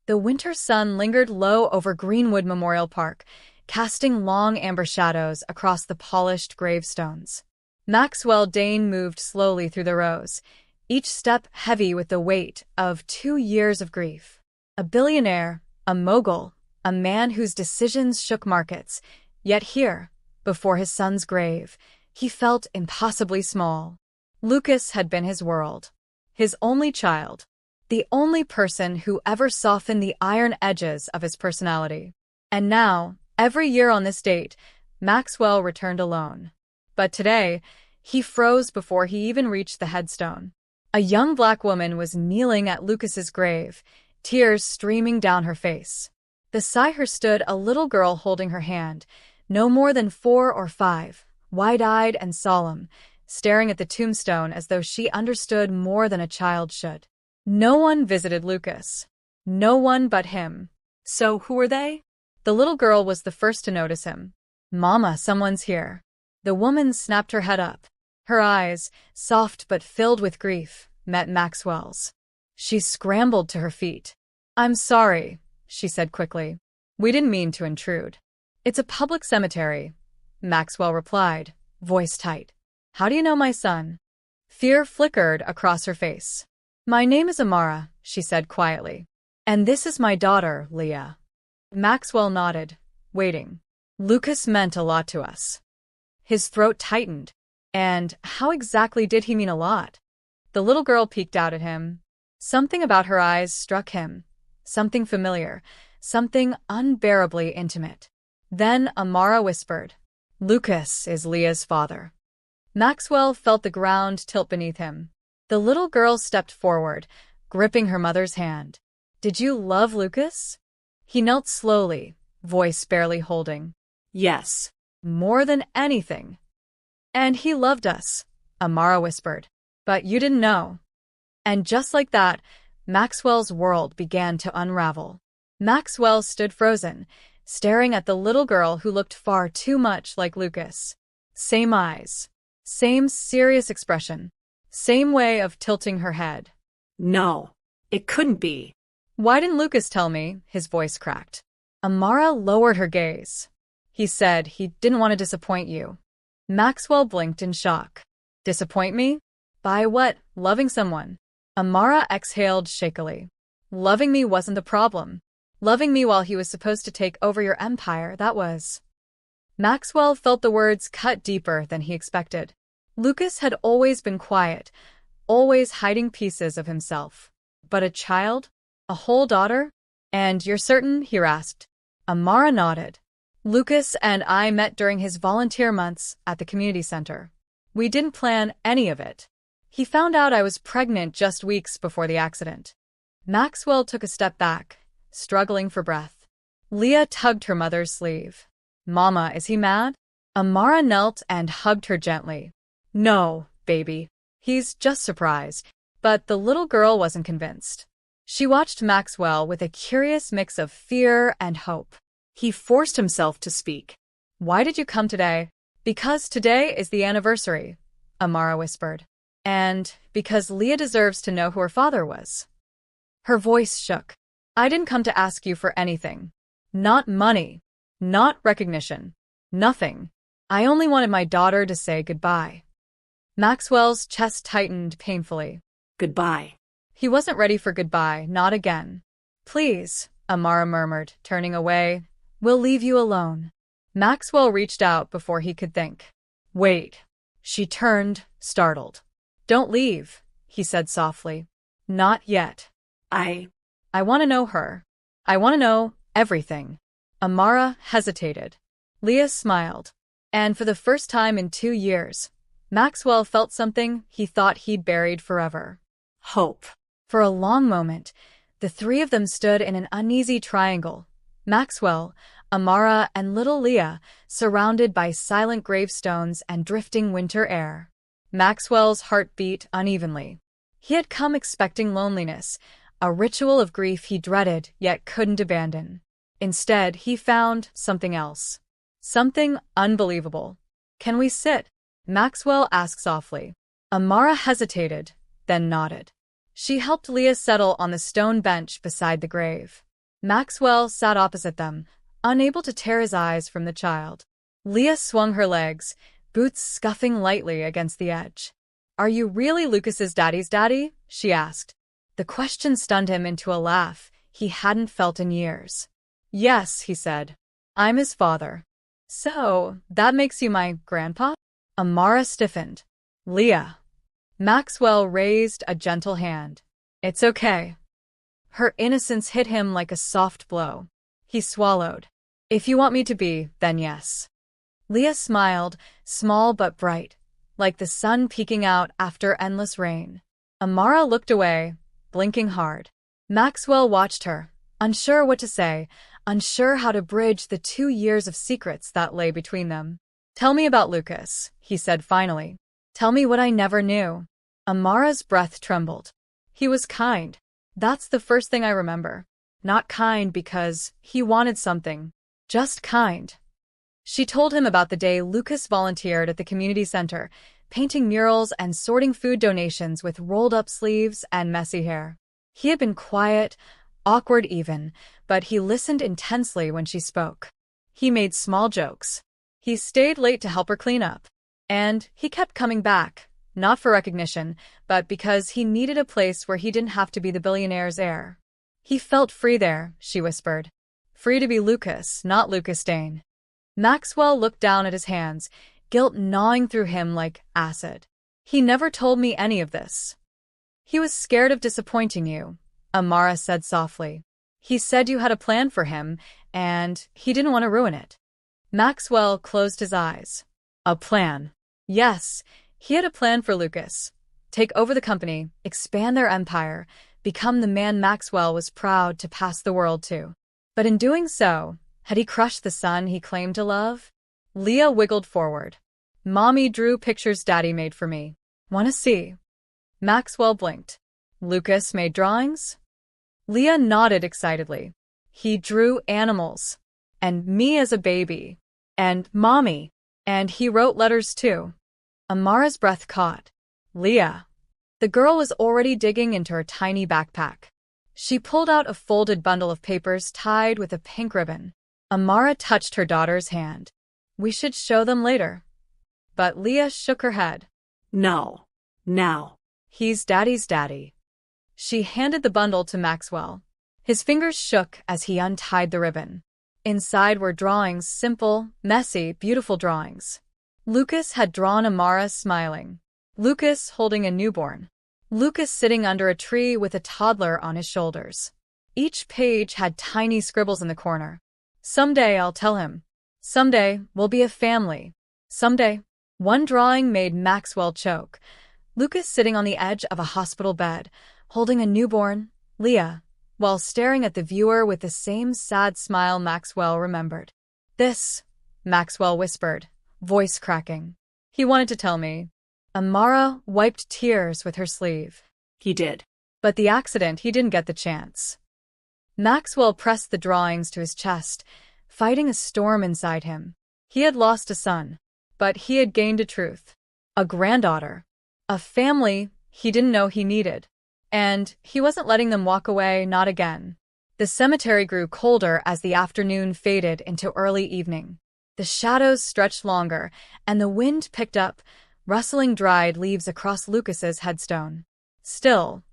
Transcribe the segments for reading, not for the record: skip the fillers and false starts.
The winter sun lingered low over Greenwood Memorial Park, casting long amber shadows across the polished gravestones. Maxwell Dane moved slowly through the rows, each step heavy with the weight of 2 years of grief. A billionaire, a mogul, a man whose decisions shook markets, yet here, before his son's grave, he felt impossibly small. Lucas had been his world, his only child, the only person who ever softened the iron edges of his personality. And now, every year on this date, Maxwell returned alone. But today, he froze before he even reached the headstone. A young black woman was kneeling at Lucas's grave, tears streaming down her face. Beside her stood a little girl holding her hand, no more than 4 or 5, wide-eyed and solemn, staring at the tombstone as though she understood more than a child should. No one visited Lucas. No one but him. So who were they? The little girl was the first to notice him. "Mama, someone's here." The woman snapped her head up. Her eyes, soft but filled with grief, met Maxwell's. She scrambled to her feet. "I'm sorry," she said quickly. "We didn't mean to intrude." "It's a public cemetery," Maxwell replied, voice tight. "How do you know my son?" Fear flickered across her face. "My name is Amara," she said quietly. "And this is my daughter, Leah." Maxwell nodded, waiting. Lucas meant a lot to us. His throat tightened. And how exactly did he mean a lot? The little girl peeked out at him. Something about her eyes struck him. Something familiar. Something unbearably intimate. Then Amara whispered, "Lucas is Leah's father." Maxwell felt the ground tilt beneath him. The little girl stepped forward, gripping her mother's hand. "Did you love Lucas?" He knelt slowly, voice barely holding. "Yes, more than anything." "And he loved us," Amara whispered. "But you didn't know." And just like that, Maxwell's world began to unravel. Maxwell stood frozen, staring at the little girl who looked far too much like Lucas. Same eyes, same serious expression, same way of tilting her head. "No, it couldn't be." "Why didn't Lucas tell me?" His voice cracked. Amara lowered her gaze. "He said he didn't want to disappoint you." Maxwell blinked in shock. "Disappoint me? By what? Loving someone?" Amara exhaled shakily. "Loving me wasn't the problem. Loving me while he was supposed to take over your empire, that was." Maxwell felt the words cut deeper than he expected. Lucas had always been quiet, always hiding pieces of himself. But a child? A whole daughter? "And you're certain?" he asked. Amara nodded. "Lucas and I met during his volunteer months at the community center. We didn't plan any of it. He found out I was pregnant just weeks before the accident." Maxwell took a step back, struggling for breath. Leah tugged her mother's sleeve. "Mama, is he mad?" Amara knelt and hugged her gently. "No, baby. He's just surprised." But the little girl wasn't convinced. She watched Maxwell with a curious mix of fear and hope. He forced himself to speak. "Why did you come today?" "Because today is the anniversary," Amara whispered. "And because Leah deserves to know who her father was." Her voice shook. "I didn't come to ask you for anything. Not money. Not recognition. Nothing. I only wanted my daughter to say goodbye." Maxwell's chest tightened painfully. "Goodbye." He wasn't ready for goodbye, not again. "Please," Amara murmured, turning away. "We'll leave you alone." Maxwell reached out before he could think. "Wait." She turned, startled. "Don't leave," he said softly. "Not yet. I want to know her. I want to know everything." Amara hesitated. Leah smiled. And for the first time in 2 years, Maxwell felt something he thought he'd buried forever. Hope. For a long moment, the three of them stood in an uneasy triangle. Maxwell, Amara, and little Leah, surrounded by silent gravestones and drifting winter air. Maxwell's heart beat unevenly. He had come expecting loneliness, a ritual of grief he dreaded yet couldn't abandon. Instead, he found something else. Something unbelievable. "Can we sit?" Maxwell asked softly. Amara hesitated, then nodded. She helped Leah settle on the stone bench beside the grave. Maxwell sat opposite them, unable to tear his eyes from the child. Leah swung her legs, boots scuffing lightly against the edge. "Are you really Lucas's daddy's daddy?" she asked. The question stunned him into a laugh he hadn't felt in years. "Yes," he said. "I'm his father." "So, that makes you my grandpa?" Amara stiffened. "Leah." Maxwell raised a gentle hand. "It's okay." Her innocence hit him like a soft blow. He swallowed. "If you want me to be, then yes." Leah smiled, small but bright, like the sun peeking out after endless rain. Amara looked away, blinking hard. Maxwell watched her, unsure what to say, unsure how to bridge the 2 years of secrets that lay between them. "Tell me about Lucas," he said finally. "Tell me what I never knew." Amara's breath trembled. "He was kind. That's the first thing I remember. Not kind because he wanted something. Just kind." She told him about the day Lucas volunteered at the community center, painting murals and sorting food donations with rolled-up sleeves and messy hair. He had been quiet, awkward even, but he listened intensely when she spoke. He made small jokes. He stayed late to help her clean up. And he kept coming back, not for recognition, but because he needed a place where he didn't have to be the billionaire's heir. He felt free there, she whispered. Free to be Lucas, not Lucas Dane. Maxwell looked down at his hands, guilt gnawing through him like acid. "He never told me any of this." "He was scared of disappointing you," Amara said softly. "He said you had a plan for him, and he didn't want to ruin it." Maxwell closed his eyes. A plan. Yes, he had a plan for Lucas. Take over the company, expand their empire, become the man Maxwell was proud to pass the world to. But in doing so, had he crushed the son he claimed to love? Leah wiggled forward. "Mommy drew pictures Daddy made for me. Want to see?" Maxwell blinked. "Lucas made drawings?" Leah nodded excitedly. "He drew animals. And me as a baby. And Mommy. And he wrote letters too." Amara's breath caught. "Leah." The girl was already digging into her tiny backpack. She pulled out a folded bundle of papers tied with a pink ribbon. Amara touched her daughter's hand. "We should show them later." But Leah shook her head. "No. Now." "He's Daddy's daddy." She handed the bundle to Maxwell. His fingers shook as he untied the ribbon. Inside were drawings, simple, messy, beautiful drawings. Lucas had drawn Amara smiling. Lucas holding a newborn. Lucas sitting under a tree with a toddler on his shoulders. Each page had tiny scribbles in the corner. "Someday I'll tell him. Someday we'll be a family. Someday." One drawing made Maxwell choke. Lucas sitting on the edge of a hospital bed, holding a newborn, Leah, while staring at the viewer with the same sad smile Maxwell remembered. "This," Maxwell whispered, voice cracking. "He wanted to tell me." Amara wiped tears with her sleeve. "He did." But the accident, he didn't get the chance. Maxwell pressed the drawings to his chest, fighting a storm inside him. He had lost a son, but he had gained a truth. A granddaughter. A family he didn't know he needed. And he wasn't letting them walk away, not again. The cemetery grew colder as the afternoon faded into early evening. The shadows stretched longer, and the wind picked up, rustling dried leaves across Lucas's headstone. Still,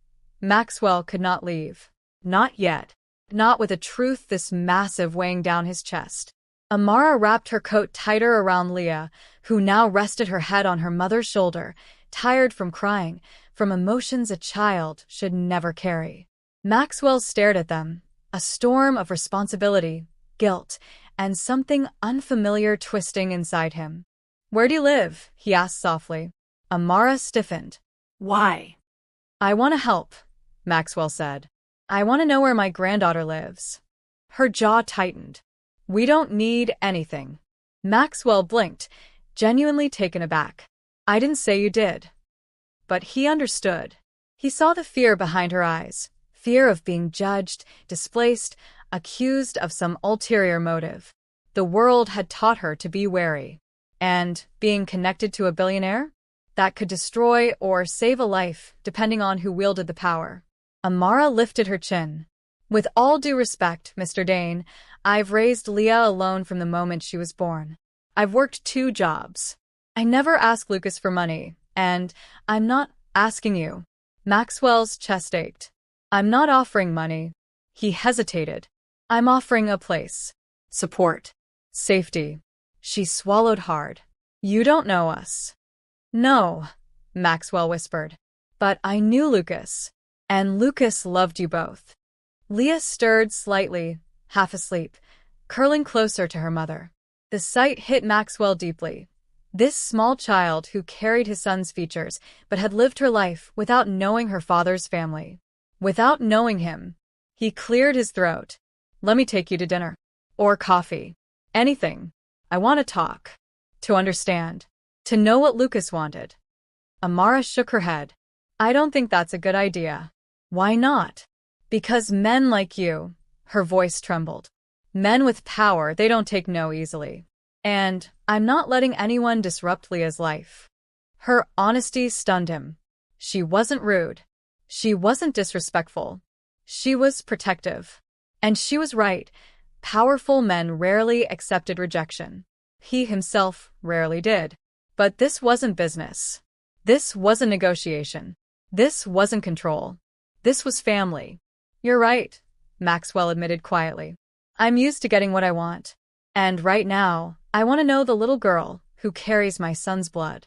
Maxwell could not leave. Not yet. Not with a truth this massive weighing down his chest. Amara wrapped her coat tighter around Leah, who now rested her head on her mother's shoulder, tired from crying, from emotions a child should never carry. Maxwell stared at them, a storm of responsibility, guilt, and something unfamiliar twisting inside him. "Where do you live?" he asked softly. Amara stiffened. "Why?" "I want to help," Maxwell said. "I want to know where my granddaughter lives." Her jaw tightened. "We don't need anything." Maxwell blinked, genuinely taken aback. "I didn't say you did." But he understood. He saw the fear behind her eyes, fear of being judged, displaced, accused of some ulterior motive. The world had taught her to be wary. And being connected to a billionaire? That could destroy or save a life, depending on who wielded the power. Amara lifted her chin. With all due respect, Mr. Dane, I've raised Leah alone from the moment she was born. I've worked 2 jobs. I never ask Lucas for money, and I'm not asking you. Maxwell's chest ached. I'm not offering money. He hesitated. I'm offering a place. Support. Safety. She swallowed hard. You don't know us. No, Maxwell whispered. But I knew Lucas. And Lucas loved you both. Leah stirred slightly, half asleep, curling closer to her mother. The sight hit Maxwell deeply. This small child who carried his son's features but had lived her life without knowing her father's family. Without knowing him. He cleared his throat. Let me take you to dinner. Or coffee. Anything. I want to talk. To understand. To know what Lucas wanted. Amara shook her head. I don't think that's a good idea. Why not? Because men like you, her voice trembled. Men with power, they don't take no easily. And I'm not letting anyone disrupt Leah's life. Her honesty stunned him. She wasn't rude. She wasn't disrespectful. She was protective. And she was right. Powerful men rarely accepted rejection. He himself rarely did. But this wasn't business. This wasn't negotiation. This wasn't control. This was family. You're right, Maxwell admitted quietly. I'm used to getting what I want. And right now, I want to know the little girl who carries my son's blood.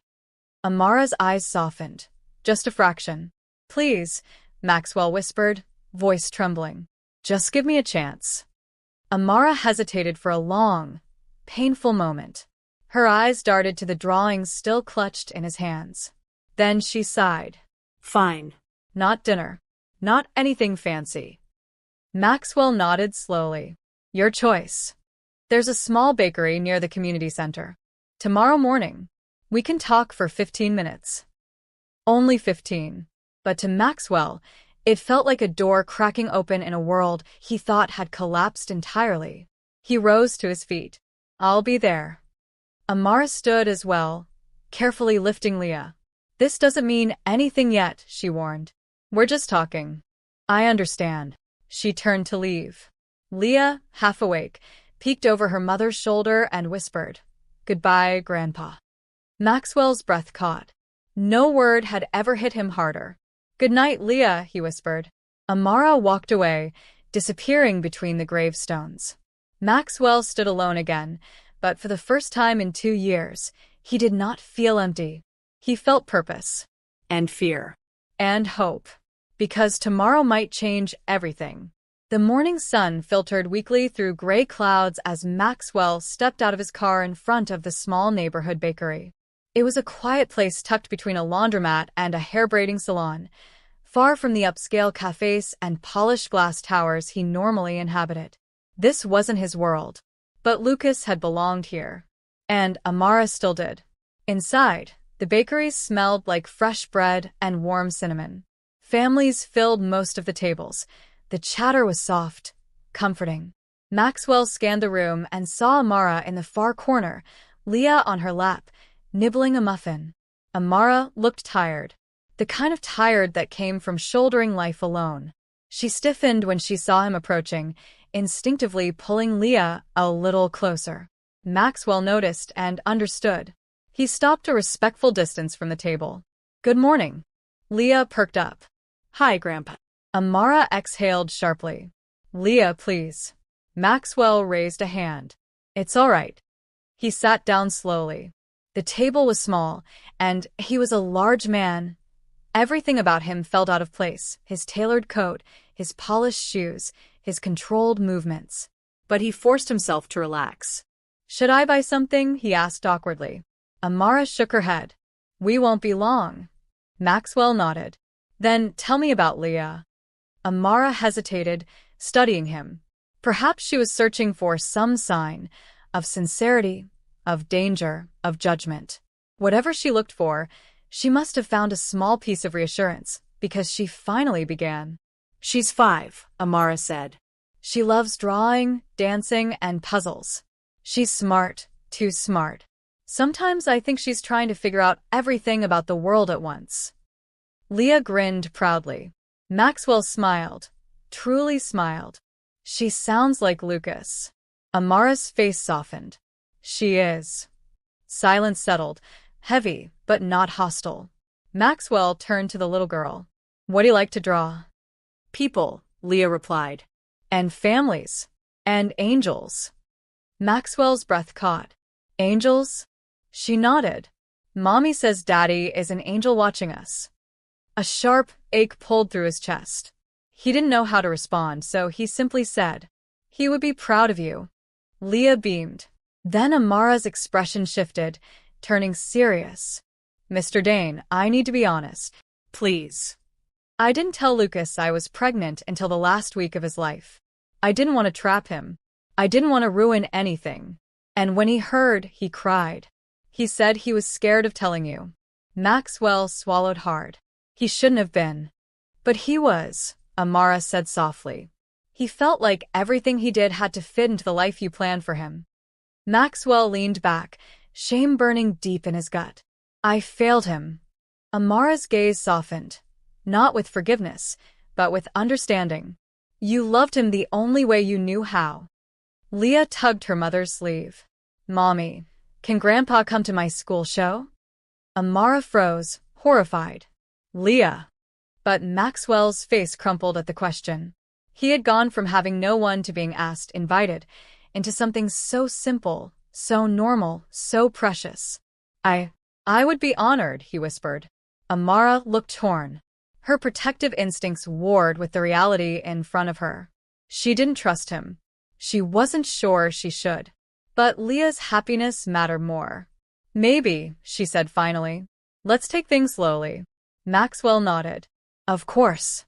Amara's eyes softened. Just a fraction. Please, Maxwell whispered, voice trembling. Just give me a chance. Amara hesitated for a long, painful moment. Her eyes darted to the drawings still clutched in his hands. Then she sighed. Fine. Not dinner. Not anything fancy. Maxwell nodded slowly. Your choice. There's a small bakery near the community center. Tomorrow morning. We can talk for 15 minutes. Only 15. But to Maxwell, it felt like a door cracking open in a world he thought had collapsed entirely. He rose to his feet. I'll be there. Amara stood as well, carefully lifting Leah. This doesn't mean anything yet, she warned. We're just talking. I understand. She turned to leave. Leah, half awake, peeked over her mother's shoulder and whispered, Goodbye, Grandpa. Maxwell's breath caught. No word had ever hit him harder. Good night, Leah, he whispered. Amara walked away, disappearing between the gravestones. Maxwell stood alone again, but for the first time in 2 years, he did not feel empty. He felt purpose. And fear. And hope. Because tomorrow might change everything. The morning sun filtered weakly through gray clouds as Maxwell stepped out of his car in front of the small neighborhood bakery. It was a quiet place tucked between a laundromat and a hair-braiding salon, far from the upscale cafes and polished glass towers he normally inhabited. This wasn't his world. But Lucas had belonged here. And Amara still did. Inside, the bakery smelled like fresh bread and warm cinnamon. Families filled most of the tables. The chatter was soft, comforting. Maxwell scanned the room and saw Amara in the far corner, Leah on her lap, nibbling a muffin. Amara looked tired. The kind of tired that came from shouldering life alone. She stiffened when she saw him approaching, instinctively pulling Leah a little closer. Maxwell noticed and understood. He stopped a respectful distance from the table. Good morning. Leah perked up. Hi, Grandpa. Amara exhaled sharply. Leah, please. Maxwell raised a hand. It's all right. He sat down slowly. The table was small, and he was a large man. Everything about him felt out of place, his tailored coat, his polished shoes, his controlled movements. But he forced himself to relax. Should I buy something? He asked awkwardly. Amara shook her head. We won't be long. Maxwell nodded. Then tell me about Leah. Amara hesitated, studying him. Perhaps she was searching for some sign of sincerity, of danger, of judgment. Whatever she looked for, she must have found a small piece of reassurance, because she finally began. She's 5, Amara said. She loves drawing, dancing, and puzzles. She's smart, too smart. Sometimes I think she's trying to figure out everything about the world at once. Leah grinned proudly. Maxwell smiled. truly smiled. She sounds like Lucas. Amara's face softened. She is. Silence settled, heavy but not hostile. Maxwell turned to the little girl. What do you like to draw? People, Leah replied. And families. And angels. Maxwell's breath caught. Angels? She nodded. Mommy says Daddy is an angel watching us. A sharp ache pulled through his chest. He didn't know how to respond, so he simply said, He would be proud of you. Leah beamed. Then Amara's expression shifted, turning serious. Mr. Dane, I need to be honest. Please. I didn't tell Lucas I was pregnant until the last week of his life. I didn't want to trap him. I didn't want to ruin anything. And when he heard, he cried. He said he was scared of telling you. Maxwell swallowed hard. He shouldn't have been. But he was, Amara said softly. He felt like everything he did had to fit into the life you planned for him. Maxwell leaned back, shame burning deep in his gut. I failed him. Amara's gaze softened. Not with forgiveness, but with understanding. You loved him the only way you knew how. Leah tugged her mother's sleeve. Mommy, can Grandpa come to my school show? Amara froze, horrified. Leah. But Maxwell's face crumpled at the question. He had gone from having no one to being asked, invited, into something so simple, so normal, so precious. I would be honored, he whispered. Amara looked torn. Her protective instincts warred with the reality in front of her. She didn't trust him. She wasn't sure she should. But Leah's happiness mattered more. Maybe, she said finally. Let's take things slowly. Maxwell nodded. Of course.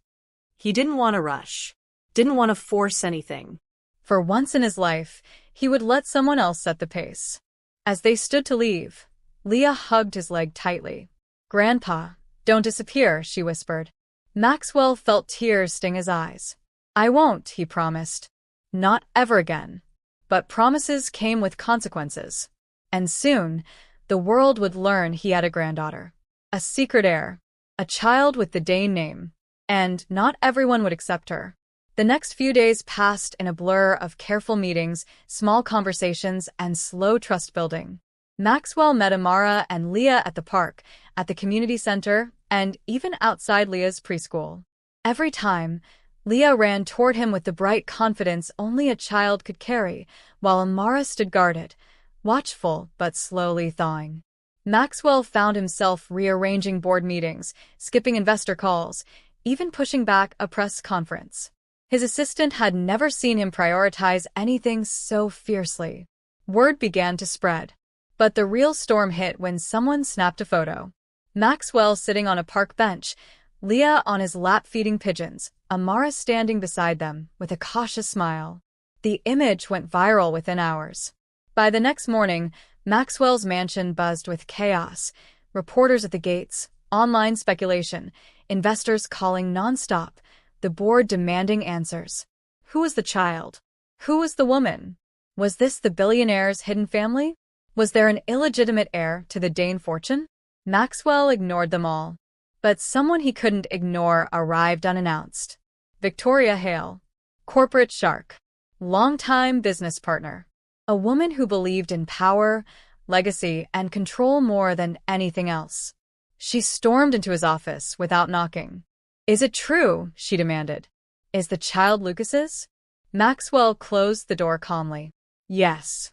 He didn't want to rush. Didn't want to force anything. For once in his life, he would let someone else set the pace. As they stood to leave, Leah hugged his leg tightly. Grandpa, don't disappear, she whispered. Maxwell felt tears sting his eyes. I won't, he promised. Not ever again. But promises came with consequences. And soon, the world would learn he had a granddaughter. A secret heir. A child with the Dane name. And not everyone would accept her. The next few days passed in a blur of careful meetings, small conversations, and slow trust building. Maxwell met Amara and Leah at the park, at the community center, and even outside Leah's preschool. Every time, Leah ran toward him with the bright confidence only a child could carry, while Amara stood guarded, watchful but slowly thawing. Maxwell found himself rearranging board meetings, skipping investor calls, even pushing back a press conference. His assistant had never seen him prioritize anything so fiercely. Word began to spread. But the real storm hit when someone snapped a photo. Maxwell sitting on a park bench, Leah on his lap feeding pigeons, Amara standing beside them with a cautious smile. The image went viral within hours. By the next morning, Maxwell's mansion buzzed with chaos. Reporters at the gates, online speculation, investors calling nonstop, the board demanding answers. Who was the child? Who was the woman? Was this the billionaire's hidden family? Was there an illegitimate heir to the Dane fortune? Maxwell ignored them all. But someone he couldn't ignore arrived unannounced. Victoria Hale. Corporate shark. Longtime business partner. A woman who believed in power, legacy, and control more than anything else. She stormed into his office without knocking. Is it true? She demanded. Is the child Lucas's? Maxwell closed the door calmly. Yes.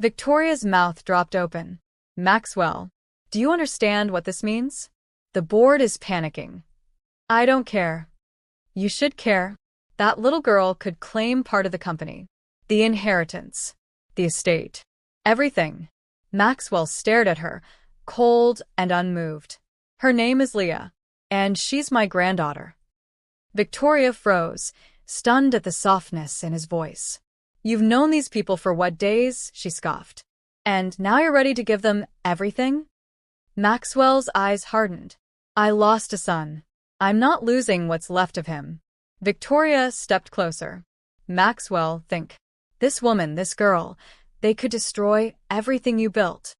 Victoria's mouth dropped open. Maxwell, do you understand what this means? The board is panicking. I don't care. You should care. That little girl could claim part of the company. The inheritance. The estate. Everything. Maxwell stared at her, cold and unmoved. Her name is Leah, and she's my granddaughter. Victoria froze, stunned at the softness in his voice. You've known these people for what days? She scoffed. And now you're ready to give them everything? Maxwell's eyes hardened. I lost a son. I'm not losing what's left of him. Victoria stepped closer. Maxwell, think. This woman, this girl, they could destroy everything you built.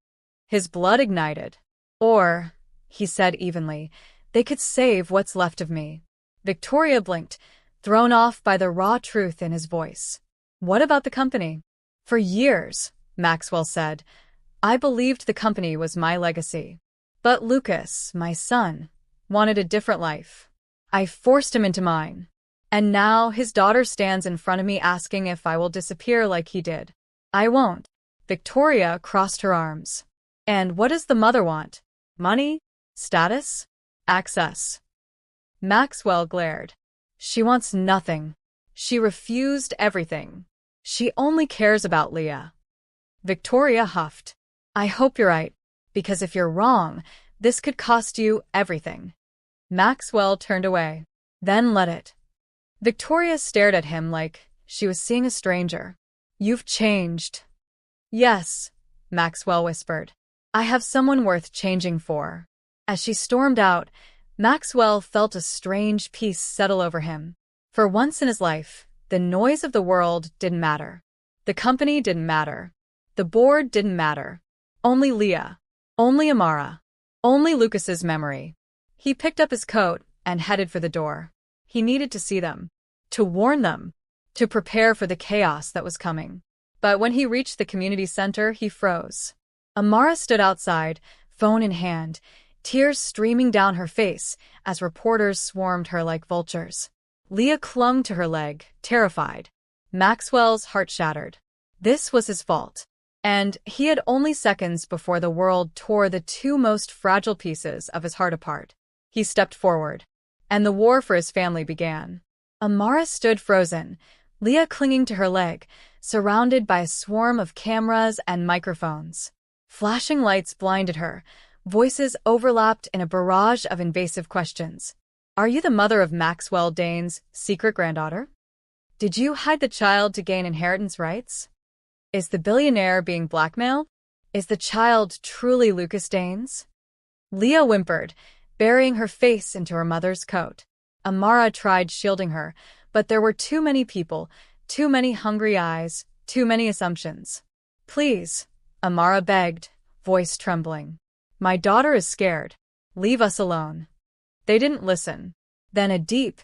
His blood ignited. Or, he said evenly, they could save what's left of me. Victoria blinked, thrown off by the raw truth in his voice. What about the company? For years, Maxwell said, I believed the company was my legacy. But Lucas, my son, wanted a different life. I forced him into mine. And now his daughter stands in front of me asking if I will disappear like he did. I won't. Victoria crossed her arms. And what does the mother want? Money? Status? Access? Maxwell glared. She wants nothing. She refused everything. She only cares about Leah. Victoria huffed. I hope you're right, because if you're wrong, this could cost you everything. Maxwell turned away. Then let it. Victoria stared at him like she was seeing a stranger. You've changed. Yes, Maxwell whispered. I have someone worth changing for. As she stormed out, Maxwell felt a strange peace settle over him. For once in his life, the noise of the world didn't matter. The company didn't matter. The board didn't matter. Only Leah. Only Amara. Only Lucas's memory. He picked up his coat and headed for the door. He needed to see them, to warn them, to prepare for the chaos that was coming. But when he reached the community center, he froze. Amara stood outside, phone in hand, tears streaming down her face as reporters swarmed her like vultures. Leah clung to her leg, terrified. Maxwell's heart shattered. This was his fault. And he had only seconds before the world tore the two most fragile pieces of his heart apart. He stepped forward. And the war for his family began. Amara stood frozen, Leah clinging to her leg, surrounded by a swarm of cameras and microphones. Flashing lights blinded her. Voices overlapped in a barrage of invasive questions. Are you the mother of Maxwell Dane's secret granddaughter? Did you hide the child to gain inheritance rights? Is the billionaire being blackmailed? Is the child truly Lucas Dane's? Leah whimpered, burying her face into her mother's coat. Amara tried shielding her, but there were too many people, too many hungry eyes, too many assumptions. Please, Amara begged, voice trembling. My daughter is scared. Leave us alone. They didn't listen. Then a deep,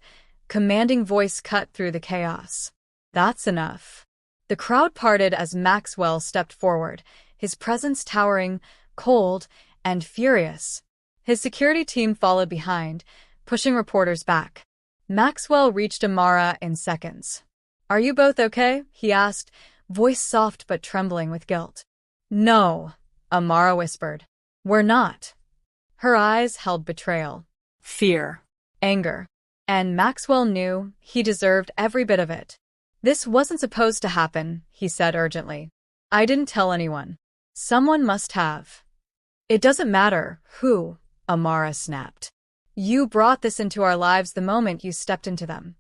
commanding voice cut through the chaos. That's enough. The crowd parted as Maxwell stepped forward, his presence towering, cold, and furious. His security team followed behind, pushing reporters back. Maxwell reached Amara in seconds. Are you both okay? He asked, voice soft but trembling with guilt. No, Amara whispered. We're not. Her eyes held betrayal. Fear. Anger. And Maxwell knew he deserved every bit of it. This wasn't supposed to happen, he said urgently. I didn't tell anyone. Someone must have. It doesn't matter who, Amara snapped. You brought this into our lives the moment you stepped into them.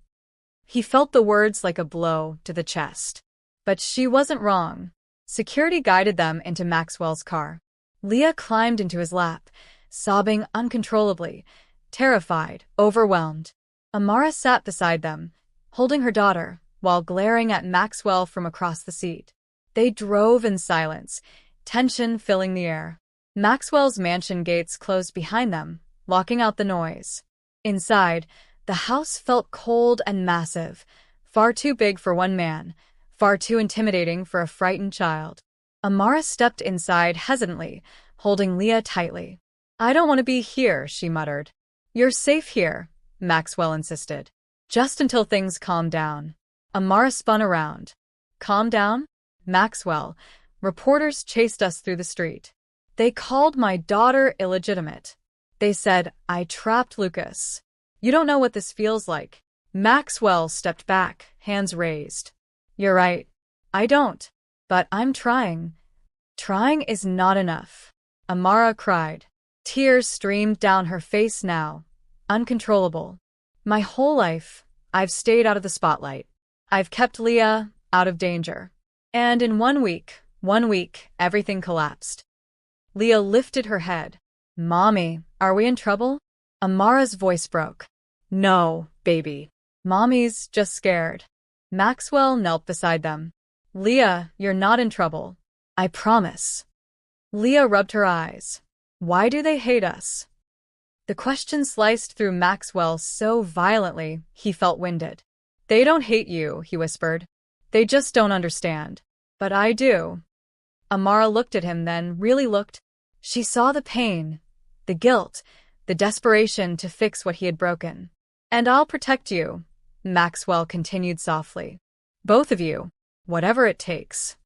He felt the words like a blow to the chest. But she wasn't wrong. Security guided them into Maxwell's car. Leah climbed into his lap, sobbing uncontrollably, terrified, overwhelmed. Amara sat beside them, holding her daughter, while glaring at Maxwell from across the seat. They drove in silence, tension filling the air. Maxwell's mansion gates closed behind them, locking out the noise. Inside, the house felt cold and massive, far too big for one man, far too intimidating for a frightened child. Amara stepped inside hesitantly, holding Leah tightly. I don't want to be here, she muttered. You're safe here, Maxwell insisted. Just until things calm down. Amara spun around. Calm down? Maxwell, reporters chased us through the street. They called my daughter illegitimate. They said I trapped Lucas. You don't know what this feels like. Maxwell stepped back, hands raised. You're right. I don't. But I'm trying. Trying is not enough. Amara cried. Tears streamed down her face now, uncontrollable. My whole life, I've stayed out of the spotlight. I've kept Leah out of danger. And in 1 week, everything collapsed. Leah lifted her head. Mommy, are we in trouble? Amara's voice broke. No, baby. Mommy's just scared. Maxwell knelt beside them. Leah, you're not in trouble. I promise. Leah rubbed her eyes. Why do they hate us? The question sliced through Maxwell so violently he felt winded. They don't hate you, he whispered. They just don't understand. But I do. Amara looked at him then, really looked. She saw the pain, the guilt, the desperation to fix what he had broken. And I'll protect you, Maxwell continued softly. Both of you, whatever it takes.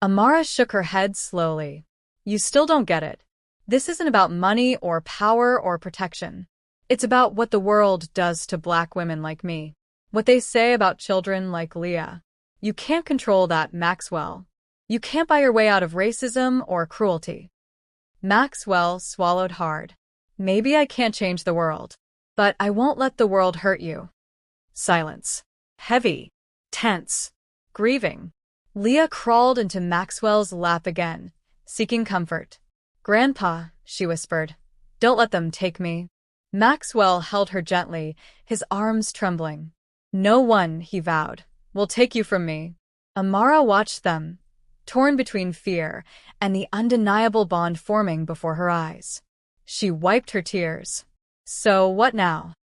Amara shook her head slowly. You still don't get it. This isn't about money or power or protection. It's about what the world does to black women like me. What they say about children like Leah. You can't control that, Maxwell. You can't buy your way out of racism or cruelty. Maxwell swallowed hard. Maybe I can't change the world, but I won't let the world hurt you. Silence. Heavy. Tense. Grieving. Leah crawled into Maxwell's lap again, seeking comfort. Grandpa, she whispered. Don't let them take me. Maxwell held her gently, his arms trembling. No one, he vowed, will take you from me. Amara watched them, torn between fear and the undeniable bond forming before her eyes. She wiped her tears. So what now?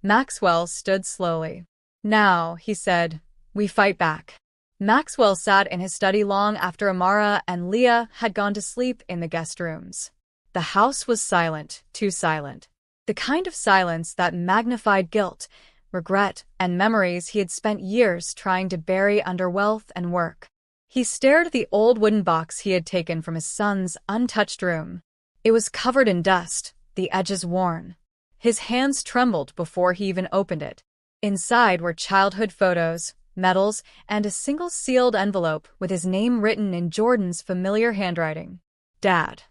Maxwell stood slowly. Now, he said, we fight back. Maxwell sat in his study long after Amara and Leah had gone to sleep in the guest rooms. The house was silent, too silent. The kind of silence that magnified guilt, regret, and memories he had spent years trying to bury under wealth and work. He stared at the old wooden box he had taken from his son's untouched room. It was covered in dust, the edges worn. His hands trembled before he even opened it. Inside were childhood photos, medals, and a single sealed envelope with his name written in Jordan's familiar handwriting. Dad.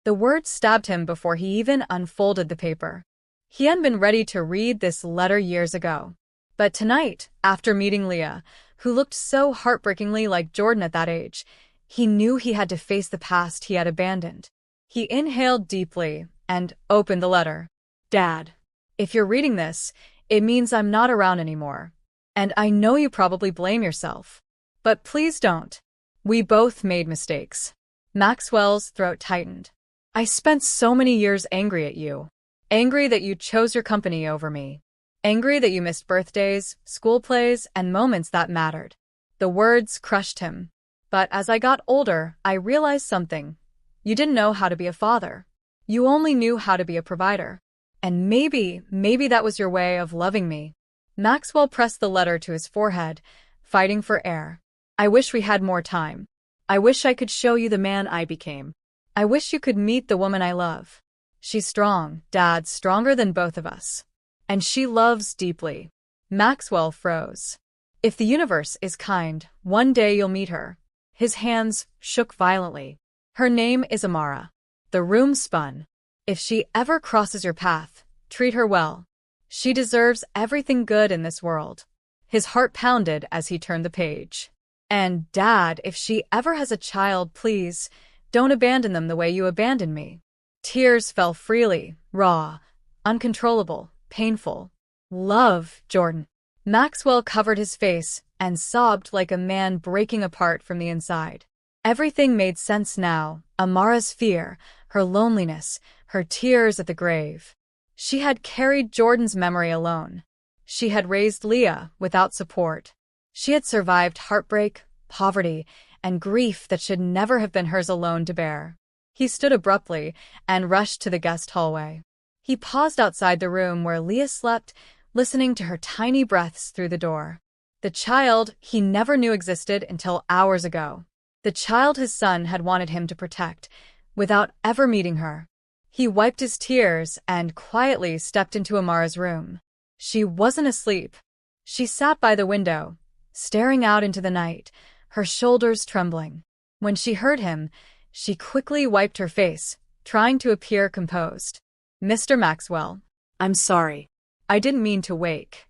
The word stabbed him before he even unfolded the paper. He hadn't been ready to read this letter years ago. But tonight, after meeting Leah, who looked so heartbreakingly like Jordan at that age, he knew he had to face the past he had abandoned. He inhaled deeply and opened the letter. Dad, if you're reading this, it means I'm not around anymore. And I know you probably blame yourself. But please don't. We both made mistakes. Maxwell's throat tightened. I spent so many years angry at you. Angry that you chose your company over me. Angry that you missed birthdays, school plays, and moments that mattered. The words crushed him. But as I got older, I realized something. You didn't know how to be a father. You only knew how to be a provider. And maybe that was your way of loving me. Maxwell pressed the letter to his forehead, fighting for air. I wish we had more time. I wish I could show you the man I became. I wish you could meet the woman I love. She's strong, Dad, stronger than both of us. And she loves deeply. Maxwell froze. If the universe is kind, one day you'll meet her. His hands shook violently. Her name is Amara. The room spun. If she ever crosses your path, treat her well. She deserves everything good in this world. His heart pounded as he turned the page. And, Dad, if she ever has a child, please, don't abandon them the way you abandoned me. Tears fell freely, raw, uncontrollable, painful. Love, Jordan. Maxwell covered his face and sobbed like a man breaking apart from the inside. Everything made sense now. Amara's fear, her loneliness, her tears at the grave. She had carried Jordan's memory alone. She had raised Leah without support. She had survived heartbreak, poverty, and grief that should never have been hers alone to bear. He stood abruptly and rushed to the guest hallway. He paused outside the room where Leah slept, listening to her tiny breaths through the door. The child he never knew existed until hours ago. The child his son had wanted him to protect, without ever meeting her. He wiped his tears and quietly stepped into Amara's room. She wasn't asleep. She sat by the window, staring out into the night, her shoulders trembling. When she heard him, she quickly wiped her face, trying to appear composed. Mr. Maxwell. I'm sorry. I didn't mean to wake.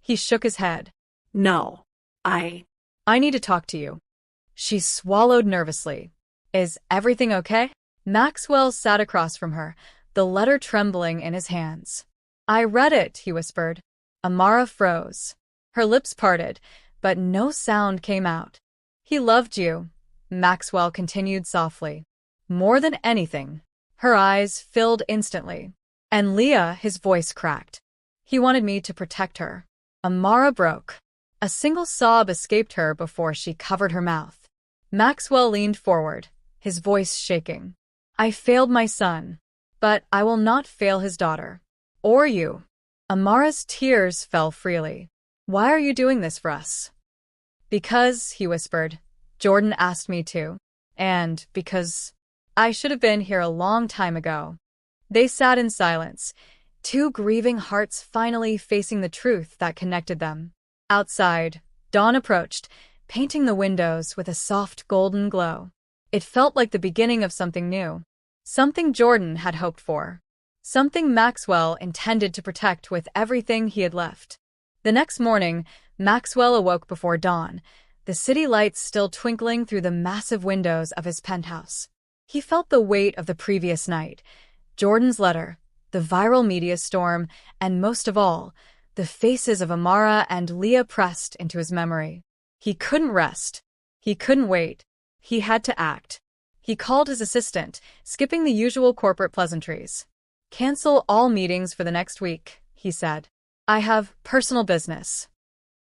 He shook his head. No. I need to talk to you. She swallowed nervously. Is everything okay? Maxwell sat across from her, the letter trembling in his hands. I read it, he whispered. Amara froze. Her lips parted, but no sound came out. He loved you, Maxwell continued softly. More than anything. Her eyes filled instantly. And Leah, his voice cracked. He wanted me to protect her. Amara broke. A single sob escaped her before she covered her mouth. Maxwell leaned forward, his voice shaking. I failed my son, but I will not fail his daughter. Or you. Amara's tears fell freely. Why are you doing this for us? Because, he whispered, Jordan asked me to. And because I should have been here a long time ago. They sat in silence, two grieving hearts finally facing the truth that connected them. Outside, dawn approached, painting the windows with a soft golden glow. It felt like the beginning of something new. Something Jordan had hoped for. Something Maxwell intended to protect with everything he had left. The next morning, Maxwell awoke before dawn, the city lights still twinkling through the massive windows of his penthouse. He felt the weight of the previous night, Jordan's letter, the viral media storm, and most of all, the faces of Amara and Leah pressed into his memory. He couldn't rest. He couldn't wait. He had to act. He called his assistant, skipping the usual corporate pleasantries. Cancel all meetings for the next week, he said. I have personal business.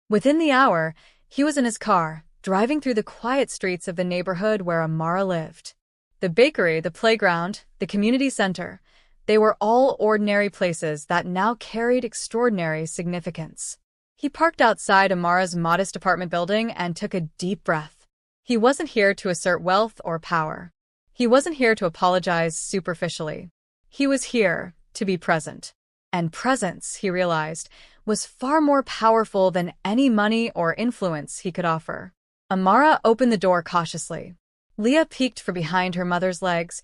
Within the hour, he was in his car, driving through the quiet streets of the neighborhood where Amara lived. The bakery, the playground, the community center, they were all ordinary places that now carried extraordinary significance. He parked outside Amara's modest apartment building and took a deep breath. He wasn't here to assert wealth or power. He wasn't here to apologize superficially. He was here to be present. And presence, he realized, was far more powerful than any money or influence he could offer. Amara opened the door cautiously. Leah peeked from behind her mother's legs,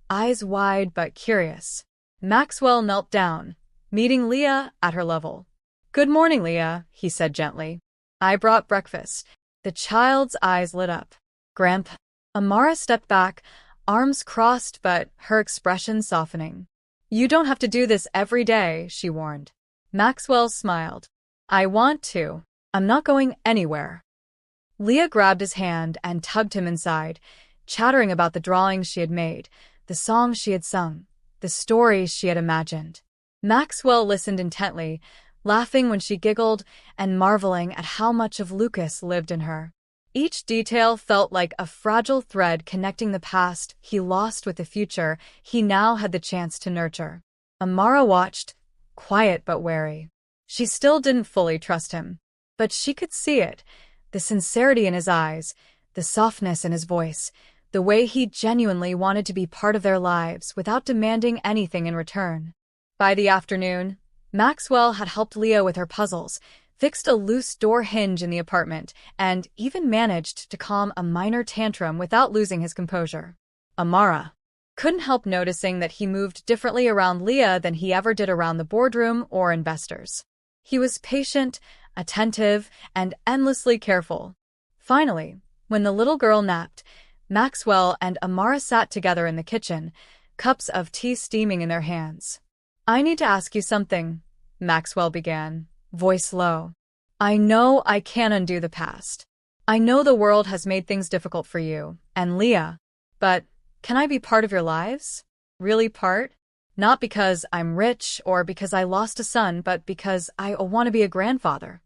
eyes wide but curious. Maxwell knelt down, meeting Leah at her level. Good morning, Leah, he said gently. I brought breakfast. The child's eyes lit up. Grandpa. Amara stepped back, arms crossed but her expression softening. You don't have to do this every day, she warned. Maxwell smiled. I want to. I'm not going anywhere. Leah grabbed his hand and tugged him inside, chattering about the drawings she had made, the songs she had sung, the stories she had imagined. Maxwell listened intently, laughing when she giggled and marveling at how much of Lucas lived in her. Each detail felt like a fragile thread connecting the past he lost with the future he now had the chance to nurture. Amara watched, quiet but wary. She still didn't fully trust him, but she could see it, the sincerity in his eyes, the softness in his voice, the way he genuinely wanted to be part of their lives without demanding anything in return. By the afternoon, Maxwell had helped Leah with her puzzles, fixed a loose door hinge in the apartment, and even managed to calm a minor tantrum without losing his composure. Amara couldn't help noticing that he moved differently around Leah than he ever did around the boardroom or investors. He was patient, attentive, and endlessly careful. Finally, when the little girl napped, Maxwell and Amara sat together in the kitchen, cups of tea steaming in their hands. I need to ask you something, Maxwell began, voice low. I know I can't undo the past. I know the world has made things difficult for you and Leah, but can I be part of your lives? Really part? Not because I'm rich or because I lost a son, but because I want to be a grandfather.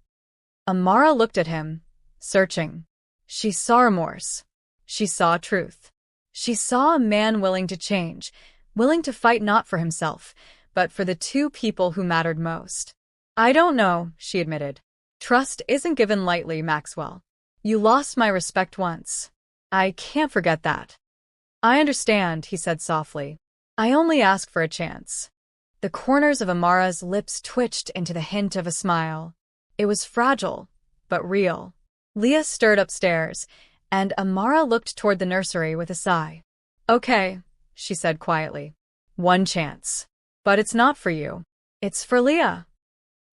Amara looked at him, searching. She saw remorse. She saw truth. She saw a man willing to change, willing to fight not for himself, but for the two people who mattered most. I don't know, she admitted. Trust isn't given lightly, Maxwell. You lost my respect once. I can't forget that. I understand, he said softly. I only ask for a chance. The corners of Amara's lips twitched into the hint of a smile. It was fragile, but real. Leah stirred upstairs, and Amara looked toward the nursery with a sigh. Okay, she said quietly. One chance. But it's not for you. It's for Leah.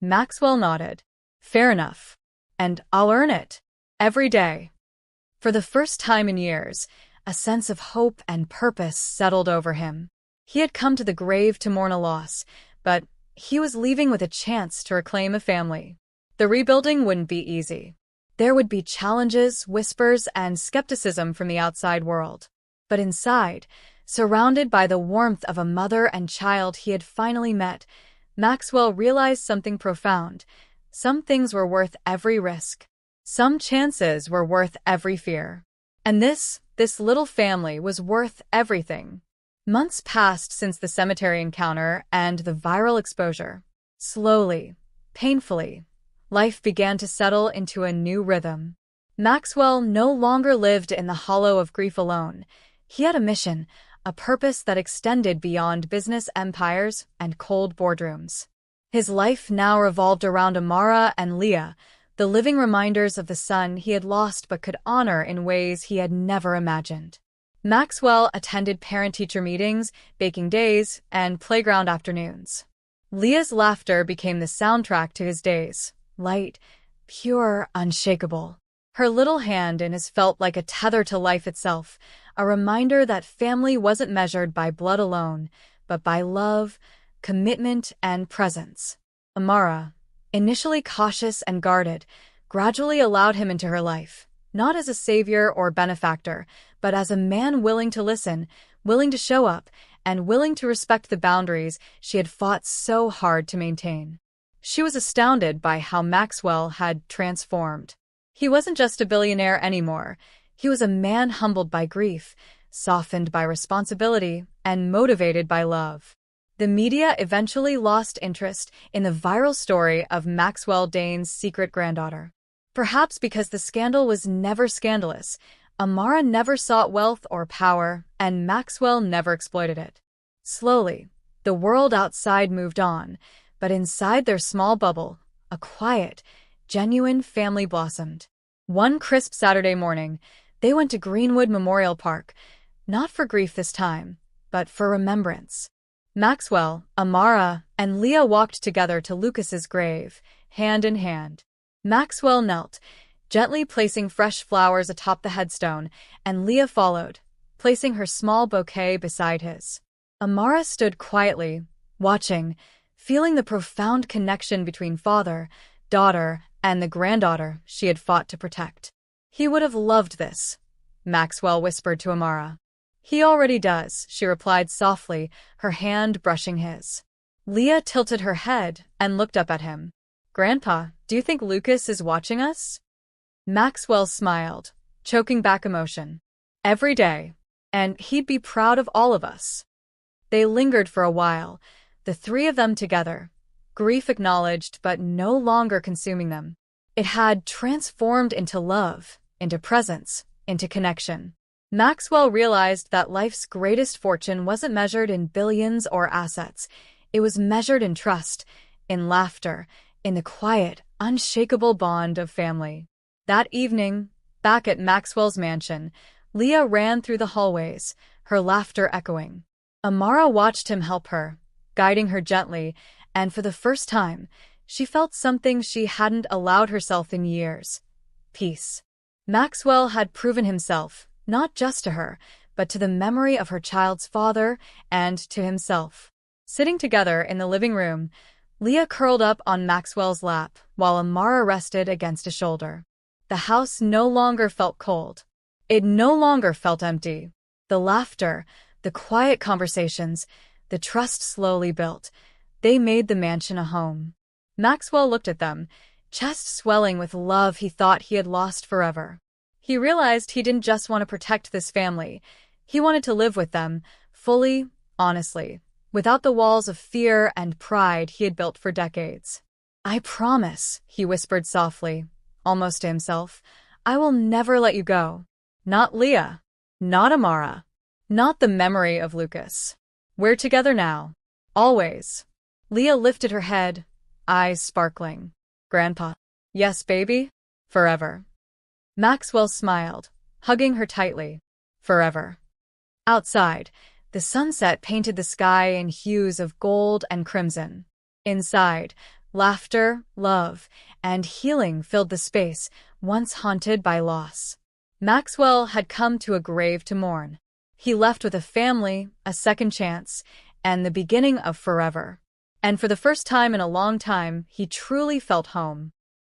Maxwell nodded. Fair enough. And I'll earn it. Every day. For the first time in years, a sense of hope and purpose settled over him. He had come to the grave to mourn a loss, but he was leaving with a chance to reclaim a family. The rebuilding wouldn't be easy. There would be challenges, whispers, and skepticism from the outside world. But inside, surrounded by the warmth of a mother and child he had finally met, Maxwell realized something profound. Some things were worth every risk. Some chances were worth every fear. And this little family was worth everything. Months passed since the cemetery encounter and the viral exposure. Slowly, painfully, life began to settle into a new rhythm. Maxwell no longer lived in the hollow of grief alone. He had a mission, a purpose that extended beyond business empires and cold boardrooms. His life now revolved around Amara and Leah, the living reminders of the son he had lost but could honor in ways he had never imagined. Maxwell attended parent-teacher meetings, baking days, and playground afternoons. Leah's laughter became the soundtrack to his days, light, pure, unshakable. Her little hand in his felt like a tether to life itself, a reminder that family wasn't measured by blood alone, but by love, commitment, and presence. Amara, initially cautious and guarded, gradually allowed him into her life, not as a savior or benefactor, but as a man willing to listen, willing to show up, and willing to respect the boundaries she had fought so hard to maintain. She was astounded by how Maxwell had transformed. He wasn't just a billionaire anymore. He was a man humbled by grief, softened by responsibility, and motivated by love. The media eventually lost interest in the viral story of Maxwell Dane's secret granddaughter. Perhaps because the scandal was never scandalous, Amara never sought wealth or power, and Maxwell never exploited it. Slowly, the world outside moved on, but inside their small bubble, a quiet, genuine family blossomed. One crisp Saturday morning, they went to Greenwood Memorial Park, not for grief this time, but for remembrance. Maxwell, Amara, and Leah walked together to Lucas's grave, hand in hand. Maxwell knelt, gently placing fresh flowers atop the headstone, and Leah followed, placing her small bouquet beside his. Amara stood quietly, watching, feeling the profound connection between father, daughter, and the granddaughter she had fought to protect. "He would have loved this," Maxwell whispered to Amara. "He already does," she replied softly, her hand brushing his. Leah tilted her head and looked up at him. "Grandpa, do you think Lucas is watching us?" Maxwell smiled, choking back emotion. "Every day. And he'd be proud of all of us." They lingered for a while, the three of them together, grief acknowledged but no longer consuming them. It had transformed into love, into presence, into connection. Maxwell realized that life's greatest fortune wasn't measured in billions or assets. It was measured in trust, in laughter, in the quiet, unshakable bond of family. That evening, back at Maxwell's mansion, Leah ran through the hallways, her laughter echoing. Amara watched him help her, guiding her gently, and for the first time, she felt something she hadn't allowed herself in years: peace. Maxwell had proven himself, not just to her, but to the memory of her child's father and to himself. Sitting together in the living room, Leah curled up on Maxwell's lap while Amara rested against a shoulder. The house no longer felt cold. It no longer felt empty. The laughter, the quiet conversations, the trust slowly built. They made the mansion a home. Maxwell looked at them, chest swelling with love he thought he had lost forever. He realized he didn't just want to protect this family. He wanted to live with them, fully, honestly, without the walls of fear and pride he had built for decades. "I promise," he whispered softly, almost to himself, "I will never let you go. Not Leah. Not Amara. Not the memory of Lucas. We're together now. Always." Leah lifted her head, eyes sparkling. "Grandpa." "Yes, baby? Forever." Maxwell smiled, hugging her tightly. "Forever." Outside, the sunset painted the sky in hues of gold and crimson. Inside, laughter, love, and healing filled the space once haunted by loss. Maxwell had come to a grave to mourn. He left with a family, a second chance, and the beginning of forever. And for the first time in a long time, he truly felt home.